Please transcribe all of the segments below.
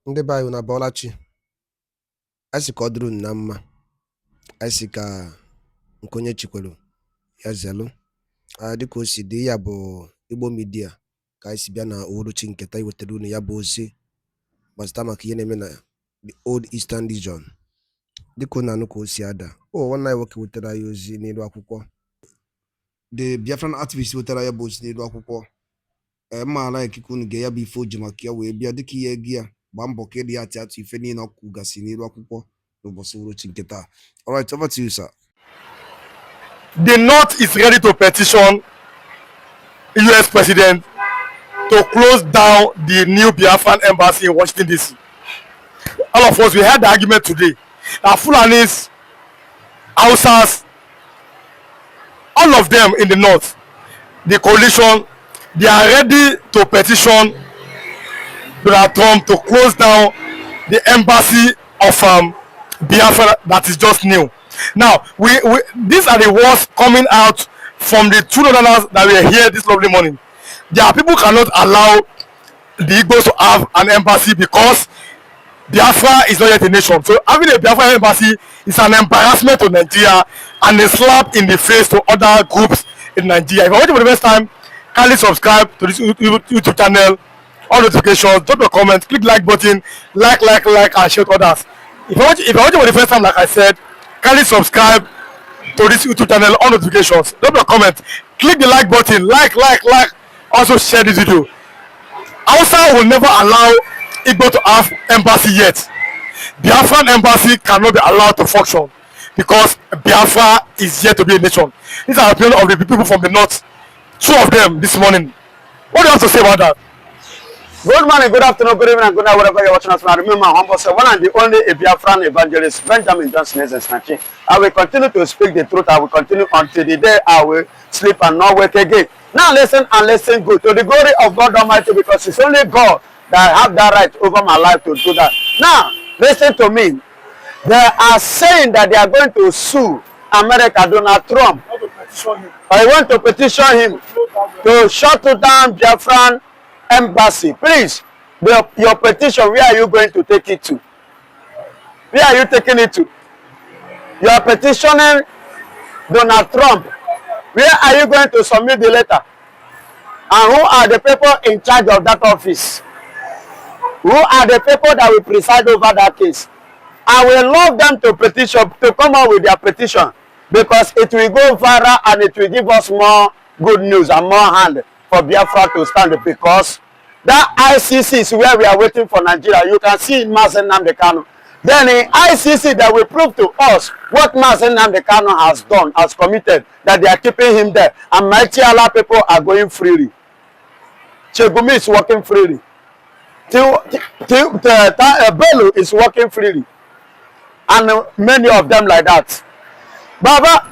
Ndị be anyị na Bọlachi, anyị sị ka ọ dịrị unu na mma, anyị sị ka nke onye chikwelu ya zelu. Dịka o si dị, ya bụ Igbo Media ka anyị si bịa na uhuruchi nketa iwetara unu ya bụ ozi gbasara maka ihe na-eme na the Old Eastern Region. Dịka unu anụ ka o si ada, nwanne anyị nwoke wetara anyị ozi n'elu akwụkwọ, the Biafran activist wetara ya bụ ozi n'elu akwụkwọ. Mmaala ikike unu ga ya bụ ife oji maka ya wee bịa dịka ihe gị ya gbaa mbọ ka ịdị ya atụ ife niile ọkụ gasị n'elu akwụkwọ n'ụbọchị uhuruchi nke taa. All right, over to you, sir. The North is ready to petition US President to close down the new Biafran embassy in Washington, D.C. All of us, we had the argument today that Fulanis, Hausas, all of them in the North, the coalition, they are ready to petition Donald Trump to close down the embassy of Biafra that is just new. Now, these are the words coming out from the two Northerners that were here this lovely morning. There are people who cannot allow the Igbos to have an embassy because Biafra is not yet a nation. So having a Biafra embassy is an embarrassment to Nigeria and a slap in the face to other groups in Nigeria. If you're watching for the first time, kindly subscribe to this YouTube channel, all notifications, drop your comments, click like button, like, and share to others. If you're watching for the first time, like I said, kindly subscribe to this YouTube channel, all notifications, drop your comment, click the like button, like, also share this video. Hausa will never allow Igbo to have embassy yet. Biafran embassy cannot be allowed to function because Biafra is yet to be a nation. These are the opinion of the people from the North, two of them this morning. What do you have to say about that? Good morning, good afternoon, good evening, and good night, wherever you're watching us from. I remember my humble self, one and the only Biafran evangelist, Benjamin Johnson is snatching. I will continue to speak the truth. I will continue until the day I will sleep and not wake again. Now listen and listen good to the glory of God Almighty, because it's only God that have that right over my life to do that. Now, listen to me. They are saying that they are going to sue America, Donald Trump. I want to petition him to shut down Biafran embassy. Please, your petition, where are you going to take it to? Where are you taking it to? You are petitioning Donald Trump. Where are you going to submit the letter? And who are the people in charge of that office? Who are the people that will preside over that case? I will love them to petition, to come out with their petition, because it will go viral and it will give us more good news and more hand for Biafra to stand, because that ICC is where we are waiting for Nigeria. You can see in nnamdi Kanu. Then in ICC that will prove to us what nnamdi Kanu has done, has committed, that they are keeping him there. And mighty Allah people are going freely. Chegumi is working freely. Bello is working freely. And many of them like that. Baba,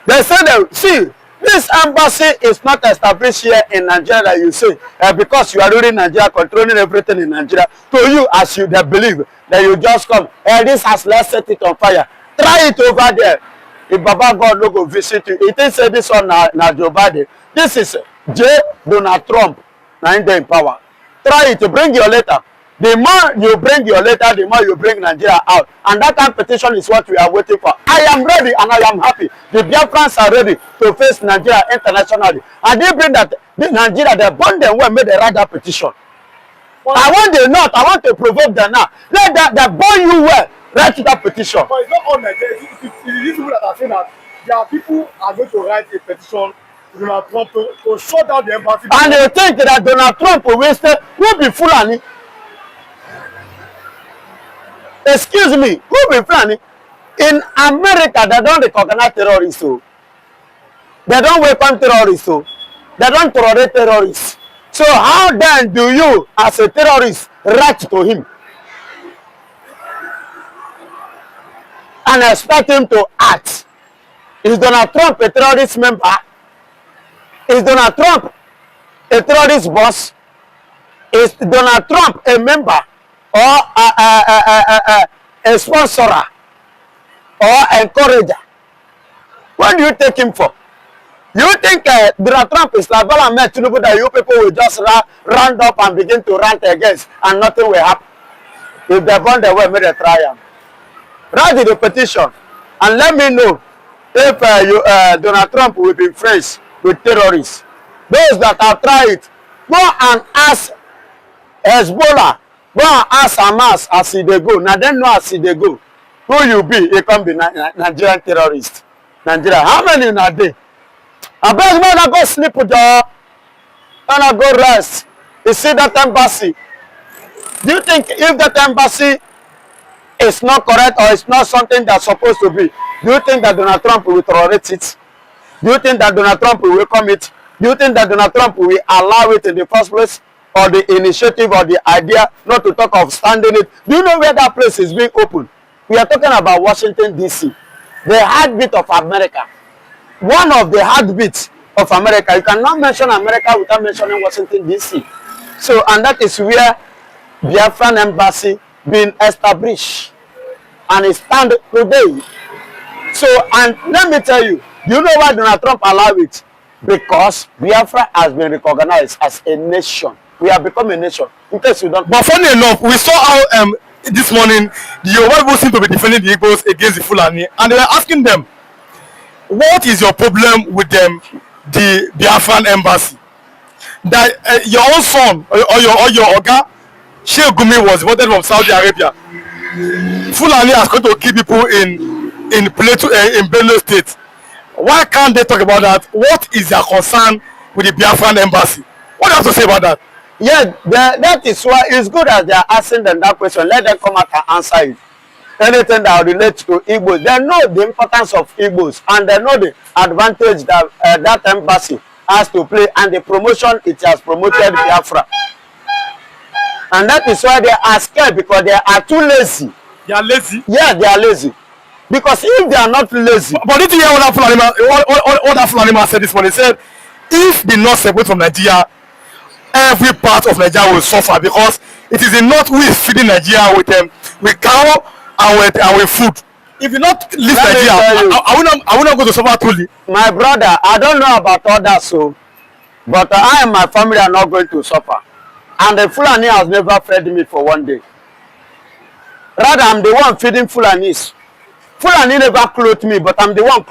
they say that, see, this embassy is not established here in Nigeria, you say, because you are ruling Nigeria, controlling everything in Nigeria. To you, as you believe, that you just come, this has, let's set it on fire. Try it over there. If Baba God no go visit you, it is say this one na Joe Biden. This is J. Donald Trump, now in power. Try it to bring your letter. The more you bring your letter, the more you bring Nigeria out. And that kind of petition is what we are waiting for. I am ready and I am happy. The Biafrans are ready to face Nigeria internationally. And they bring that Nigeria, they burn them well, made they write that petition. Well, I want the North, I want to provoke them now. Let that they burn you well, write that petition. But it's not all Nigeria. It is people that are saying that there are people who are going to write a petition to Donald Trump to shut down the embassy. And they think that Donald Trump will be Fulani. Excuse me, who be Fulani? In America, they don't recognize terrorists. So they don't welcome terrorists. So they don't tolerate terrorists. So how then do you, as a terrorist, write to him and expect him to act? Is Donald Trump a terrorist member? Is Donald Trump a terrorist boss? Is Donald Trump a member or a sponsor or encourager? What do you take him for? You think Donald Trump is like Bola Tinubu that you people will just round up and begin to rant against and nothing will happen? If they burn the well, make they try am. Write the petition and let me know if Donald Trump will be friends with terrorists. Those that have tried it, go and ask Hezbollah, go and ask Hamas as they go. Now they know as they go. Who you be? You can be Nigerian terrorist. Nigeria. How many in a day? I beg man, I go sleep with the and I go rest. You see that embassy? Do you think if that embassy is not correct or it's not something that's supposed to be, do you think that Donald Trump will tolerate it? Do you think that Donald Trump will welcome it? Do you think that Donald Trump will allow it in the first place? Or the initiative or the idea, not to talk of standing it? Do you know where that place is being opened? We are talking about Washington, D.C., the heartbeat of America. One of the heartbeats of America. You cannot mention America without mentioning Washington, D.C. So, and that is where Biafran embassy being established. And it stands today. So, and let me tell you, you know why Donald Trump allowed it? Because Biafra has been recognized as a nation. We have become a nation. In case you don't. But funny enough, we saw how this morning the Yoruba people seem to be defending the Igbos against the Fulani, and they were asking them, what is your problem with them, the Biafran embassy? That your own son or your Oga Sheikh Gumi was voted from Saudi Arabia. Fulani has come to kill people in Plateau, in Benue State. Why can't they talk about that? What is their concern with the Biafran embassy? What do you have to say about that? Yeah, that is why it's good that they are asking them that question. Let them come out and answer it. Anything that relates to Igbos, they know the importance of Igbos and they know the advantage that that embassy has to play and the promotion it has promoted Biafra. And that is why they are scared, because they are too lazy. They are lazy? Yeah, they are lazy. Because if they are not lazy... But did you hear what that Fulani man said this morning? He said, if the north separate from Nigeria, every part of Nigeria will suffer, because it is the north who is feeding Nigeria with cow and with food. If you not leave Nigeria, I will not go to suffer truly. My brother, I don't know about others, so, but I and my family are not going to suffer. And the Fulani has never fed me for one day. Rather, I'm the one feeding Fulanis. Fulani never clothed me, but I'm the one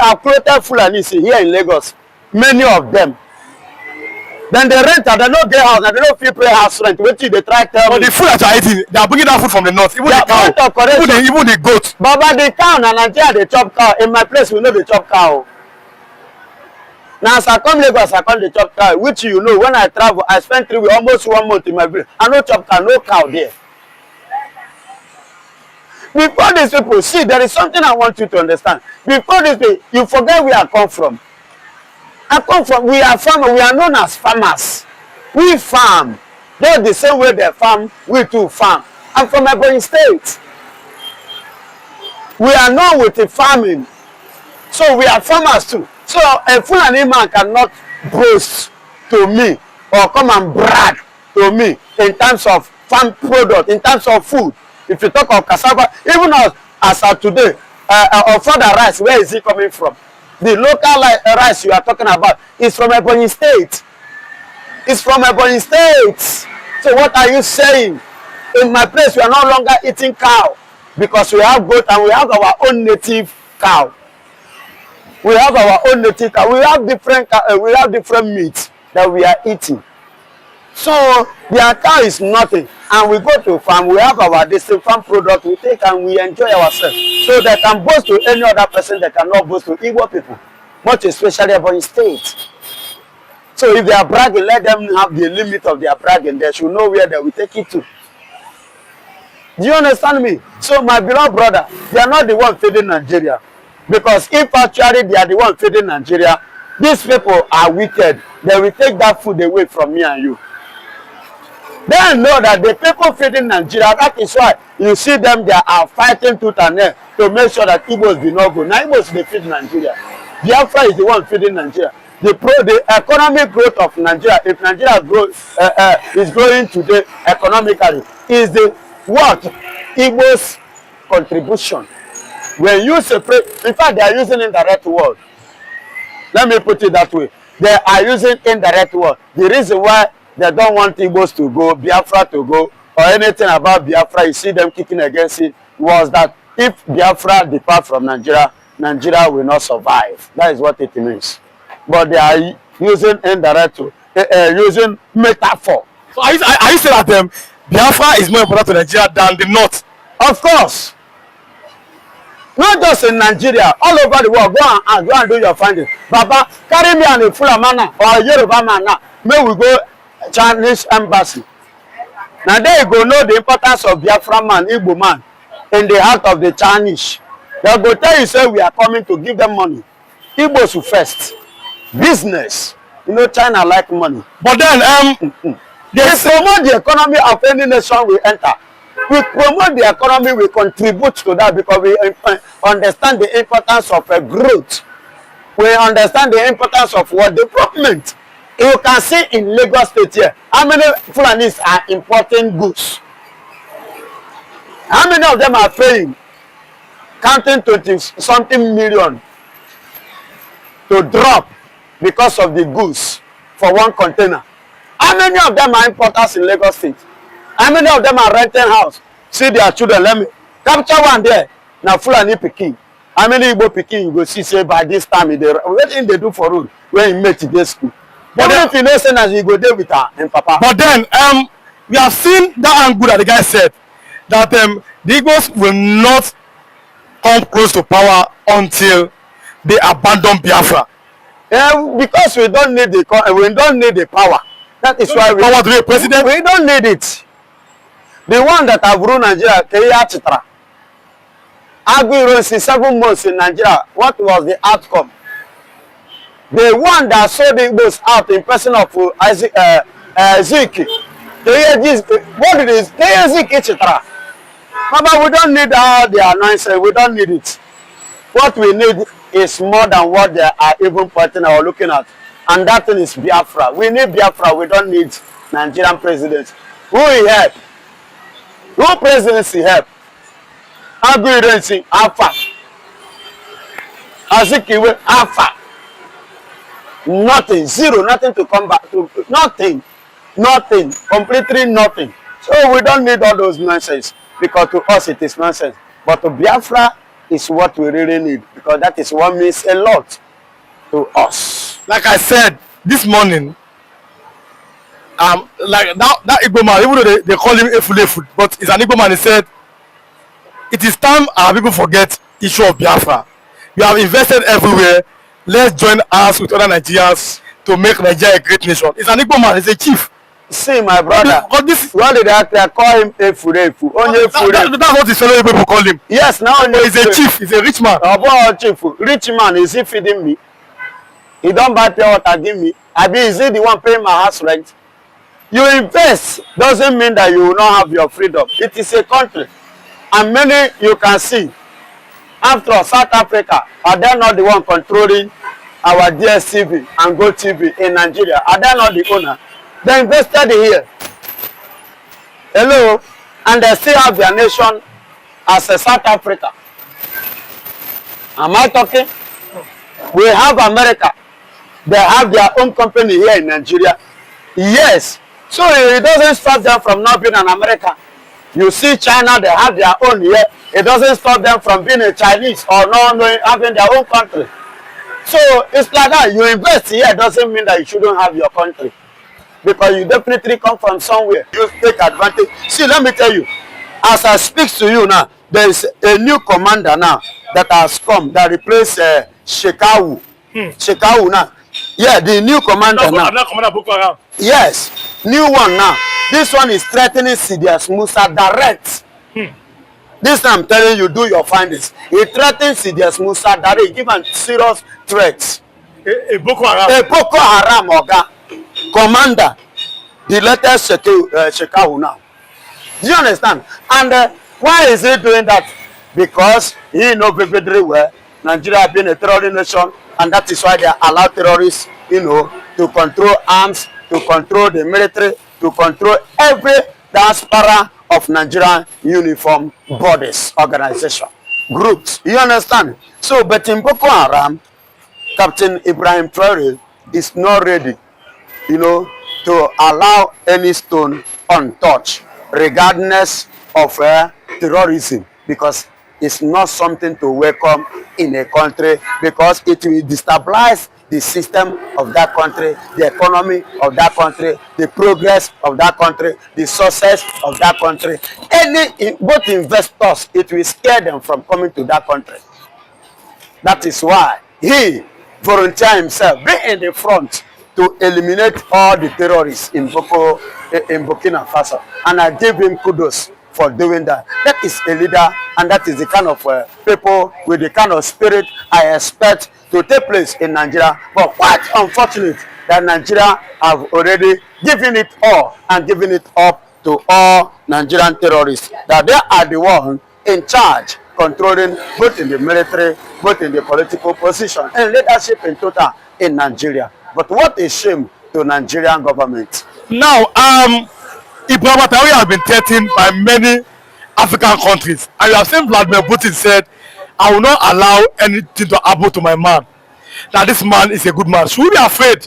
I've clothed Fulanis here in Lagos. Many of them. Then they rent and they don't get house and they don't feel pay house rent. Wait till they try to tell me. But the food that you are eating, they are bringing that food from the north. Even the cow, even the goat. But the cow and Nigeria, they chop cow. In my place, we know they chop cow. Now, as I come Lagos, I come the chop cow, which you know, when I travel, I spend 3 weeks, almost 1 month in my village. I no chop cow, no cow there. Before these people, see, there is something I want you to understand. Before these people, you forget where I come from. We are farmers, we are known as farmers. We farm. They're the same way they farm, we too farm. I'm from Ebonyi State. We are known with the farming. So we are farmers too. So a Fulani man cannot boast to me or come and brag to me in terms of farm product, in terms of food. If you talk of cassava, even as of today, or further rice, where is it coming from? The local rice you are talking about is from Ebonyi State. It's from Ebonyi State. So what are you saying? In my place, we are no longer eating cow because we have goat and we have our own native cow. We have our own native cow. We have different meats that we are eating. So their cow is nothing, and we go to farm. We have our distinct farm product. We take and we enjoy ourselves. So they can boast to any other person. They cannot boast to Igbo people, much especially Ebonyi State. So if they are bragging, let them have the limit of their bragging. They should know where they will take it to. Do you understand me? So my beloved brother, they are not the one feeding Nigeria. Because if actually they are the one feeding Nigeria, these people are wicked. They will take that food away from me and you. They know that the people feeding Nigeria, that is why you see them, they are fighting tooth and nail to make sure that Igbos do not go. Now Igbos, they feed Nigeria. Biafra is the one feeding Nigeria. The economic growth of Nigeria, if Nigeria is growing today economically, is the what? Igbo's contribution. When you separate, in fact, they are using indirect word. Let me put it that way. They are using indirect word. The reason why they don't want Igbos to go, Biafra to go, or anything about Biafra, you see them kicking against it, was that if Biafra depart from Nigeria, Nigeria will not survive. That is what it means. But they are using indirect, using metaphor. So are you saying that Biafra is more important to Nigeria than the North? Of course. Not just in Nigeria, all over the world. Go and do your findings. Baba, carry me and a Fulani man or a Yoruba man now. May we go Chinese embassy. Now there you go know the importance of Biafran man, Igbo man in the heart of the Chinese. They go tell you say we are coming to give them money. Igbos first. Business. You know China like money. But then they promote the economy of any nation we enter. We promote the economy, we contribute to that because we understand the importance of growth. We understand the importance of what development. You can see in Lagos State here, how many Fulanis are importing goods? How many of them are paying? Counting 20-something million to drop because of the goods for one container. How many of them are importers in Lagos State? How many of them are renting house? See their children. Let me capture one there. Now Fulani Petition. How many Igbo Petition you go see say by this time what thing they do for road when you make today's school? But then, if you know say as you go there with her and papa. But then we have seen that angle that the guy said that the Igbos will not come close to power until they abandon Biafra. Because we don't need the power. That is why power to be a president. We don't need it. The one that have ruled Nigeria, Kenya Chitra, Agui 7 months in Nigeria. What was the outcome? The one that sold the Igbos out in person of Ziki. What it is? Kenya Ziki Chitra. But we don't need all their nonsense. We don't need it. What we need is more than what they are even pointing or looking at. And that thing is Biafra. We need Biafra. We don't need Nigerian presidents. Who will help? Who presidency help? Agui Alpha. Azikiwe Alpha. Nothing. Zero. Nothing to come back to. Nothing. Nothing. Completely nothing. So we don't need all those nonsense. Because to us it is nonsense. But to Biafra is what we really need. Because that is what means a lot to us. Like I said this morning, like that Igbo man, even though they call him Efulefu, but it's an Igbo man. He said, it is time our people forget the issue of Biafra. We have invested everywhere. Let's join us with other Nigerians to make Nigeria a great nation. It's an Igbo man. He's a chief. See, my brother. What did they call him? Efulefu. That's what his fellow people call him. Yes, now he's a chief. He's a rich man. Chief. Rich man. Is he feeding me? He don't buy pure water, give me. Is he the one paying my house rent? You invest doesn't mean that you will not have your freedom. It is a country. And many you can see. After all, South Africa, are they not the one controlling our DSTV and GoTV in Nigeria? Are they not the owner? They invested here. Hello? And they still have their nation as a South Africa. Am I talking? We have America. They have their own company here in Nigeria. Yes. So it doesn't stop them from not being an American. You see China, they have their own here. It doesn't stop them from being a Chinese or not having their own country. So it's like that. You invest here doesn't mean that you shouldn't have your country. Because you definitely come from somewhere. You take advantage. See, let me tell you. As I speak to you now, there is a new commander now that has come that replaced Shekau. Shekau now. Yeah, the new commander now. Commander Boko Haram. Yes, new one now. This one is threatening Sidious Musa direct. This time I'm telling you, do your findings. He threatens Sidious Musa direct. Give him serious threats. A Boko Haram. A Boko Haram Oga. Commander. The latest Shekau now. Do you understand? And why is he doing that? Because he knows very well Nigeria being a terrorist nation, and that is why they allow terrorists, you know, to control arms, to control the military, to control every diaspora of Nigerian uniform bodies, organization, groups. You understand? So, but in Boko Haram, Captain Ibrahim Traore is not ready, you know, to allow any stone untouched. regardless of terrorism, because it's not something to welcome in a country, because it will destabilize the system of that country, the economy of that country, the progress of that country, the success of that country. Both investors, it will scare them from coming to that country. That is why he volunteered himself, be in the front to eliminate all the terrorists in Burkina Faso. And I give him kudos for doing that. That is a leader, and that is the kind of people with the kind of spirit I expect to take place in Nigeria. But quite unfortunate that Nigeria have already given it all and given it up to all Nigerian terrorists. That they are the one in charge, controlling both in the military, both in the political position, and leadership in total in Nigeria. But what a shame to Nigerian government. Now, Ebuka Obi has been threatened by many African countries, and you have seen Vladimir Putin said, "I will not allow anything to happen to my man." That this man is a good man. Should we be afraid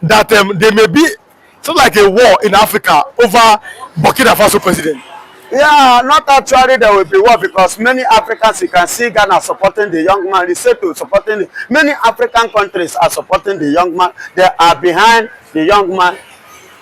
that there may be something like a war in Africa over Burkina Faso president? Yeah, not actually there will be war, because many Africans, you can see Ghana supporting the young man, Lesotho supporting many African countries are supporting the young man. They are behind the young man.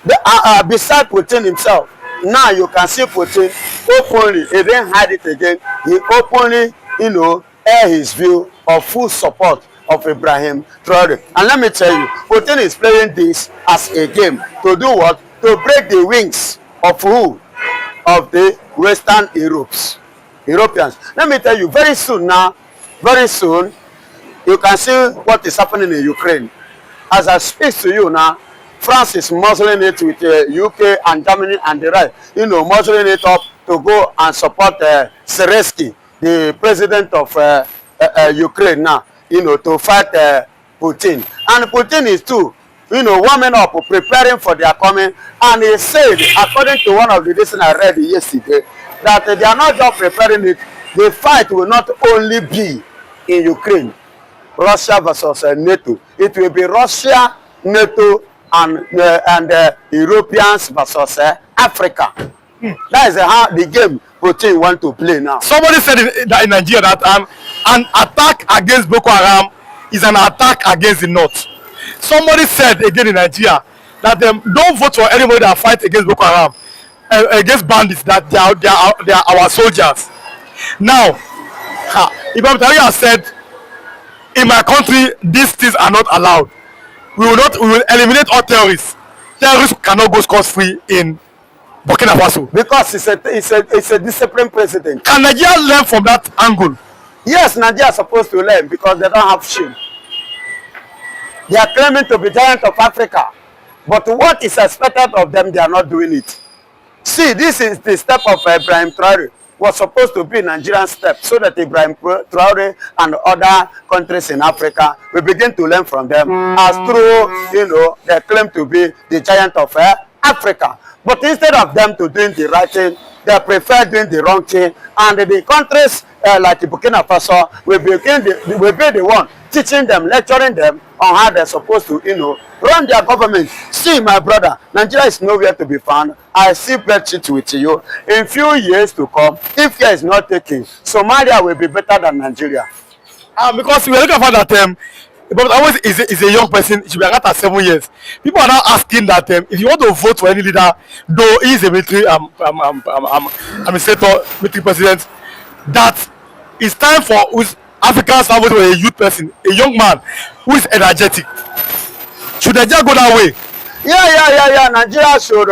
They are beside Putin himself. Now you can see Putin openly, he didn't hide it again. He openly, air his view of full support of Ibrahim Traore. And let me tell you, Putin is playing this as a game to do what? To break the wings of who? Of the Western Europeans. Let me tell you, very soon, you can see what is happening in Ukraine. As I speak to you now, France is muzzling it with UK and Germany and the rest, muzzling it up to go and support Zelensky, the president of Ukraine now, to fight Putin. And Putin is too, warming up, preparing for their coming. And he said, according to one of the lessons I read yesterday, that they are not just preparing it, the fight will not only be in Ukraine, Russia versus NATO. It will be Russia, NATO, and Europeans versus Africa. That is how the game Putin want to play now. Somebody said that in Nigeria that an attack against Boko Haram is an attack against the North. Somebody said again in Nigeria that don't vote for anybody that fight against Boko Haram, against bandits, that they are our soldiers. Now, Ebuka Obi has said, in my country, these things are not allowed. We will eliminate all terrorists. Terrorists cannot go scot-free in Burkina Faso. Because it's a disciplined president. Can Nigeria learn from that angle? Yes, Nigeria is supposed to learn, because they don't have shame. They are claiming to be giant of Africa. But what is expected of them, they are not doing it. See, this is the step of Ibrahim Traore. Was supposed to be Nigerian step, so that Ibrahim Traore and other countries in Africa will begin to learn from them, as through, they claim to be the giant of Africa. But instead of them to doing the right thing, they prefer doing the wrong thing. And the countries like Burkina Faso will be the one teaching them, lecturing them on how they're supposed to, run their government. See, my brother, Nigeria is nowhere to be found. I see bedsheet with you. In few years to come, if care is not taken, Somalia will be better than Nigeria. Because we are looking for that but always is a young person, he should be at 7 years. People are now asking that if you want to vote for any leader, though he is a military administrator, military president, that it's time for Africans to vote for a youth person, a young man who is energetic. Should Nigeria go that way? Yeah. Nigeria should,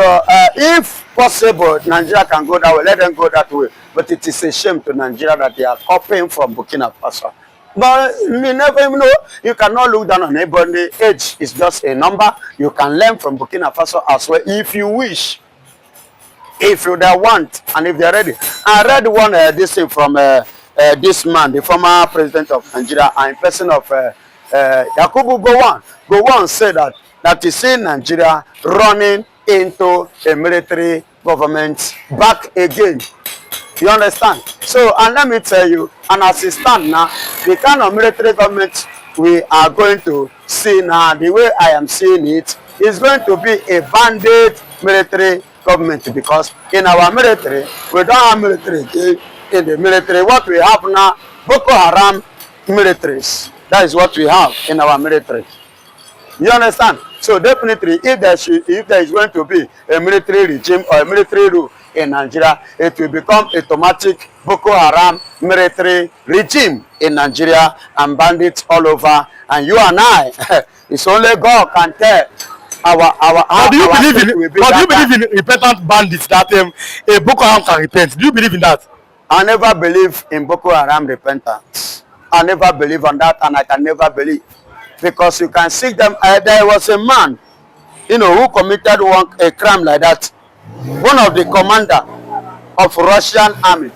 if possible, Nigeria can go that way. Let them go that way. But it is a shame to Nigeria that they are copying from Burkina Faso. But you never even know. You cannot look down on anybody. Age is just a number. You can learn from Burkina Faso as well if you wish. If you want and if they are ready. I read one this thing from this man, the former president of Nigeria, and in person of Yakubu Gowon. Gowon said that is in Nigeria running into a military government back again. You understand? So, and let me tell you, and as it stands now, the kind of military government we are going to see now, the way I am seeing it, is going to be a bandit military government, because in our military, we don't have military again. In the military, what we have now, Boko Haram militaries. That is what we have in our military. You understand? So definitely, if there is going to be a military regime or a military rule in Nigeria, it will become automatic Boko Haram military regime in Nigeria and bandits all over. And you and I, it's only God can tell. But do you believe in repentant bandits that a Boko Haram can repent? Do you believe in that? I never believe in Boko Haram repentance. I never believe on that, and I can never believe, because you can see them. There was a man, who committed a crime like that. One of the commander of Russian army.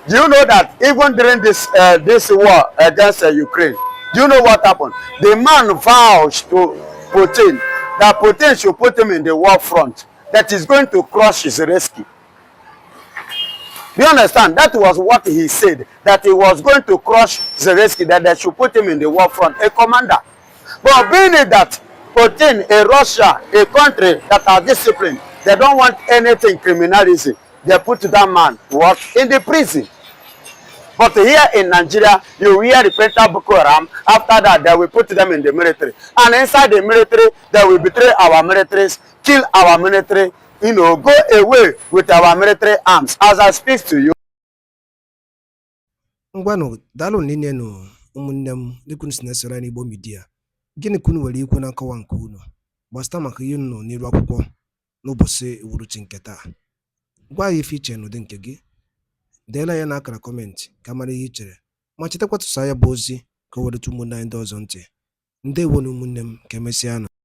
Do you know that even during this war against Ukraine, do you know what happened? The man vowed to Putin that Putin should put him in the war front, that is going to crush his rescue. Do you understand? That was what he said, that he was going to crush Zelensky, that they should put him in the war front, a commander. But being it that Putin, a Russia, a country that are disciplined, they don't want anything criminalism, they put that man what in the prison. But here in Nigeria, you hear repentant Boko Haram. After that, they will put them in the military. And inside the military, they will betray our militaries, kill our military, go away with our military arms. As I speak to you. Ngwano, dalo nini no umunnem likunu sinesera ni IGBO media. Gini kunu wali ikwu na nkọwa nke unu. Gbasta maka ihe nọ n'iru akwụkwọ n'ụbọchị uhuruchi nke taa. Gwa ya ife iche n'ụdị nke gị. Deela ya n'akara kọmentị ka mara ihe i chere. Ma chetakwa tụsa ya bụ ozi ka o were ụmụnne anyị ndị ọzọ ntị. Ndewo na ụmụnne m, ka emesịa nụ.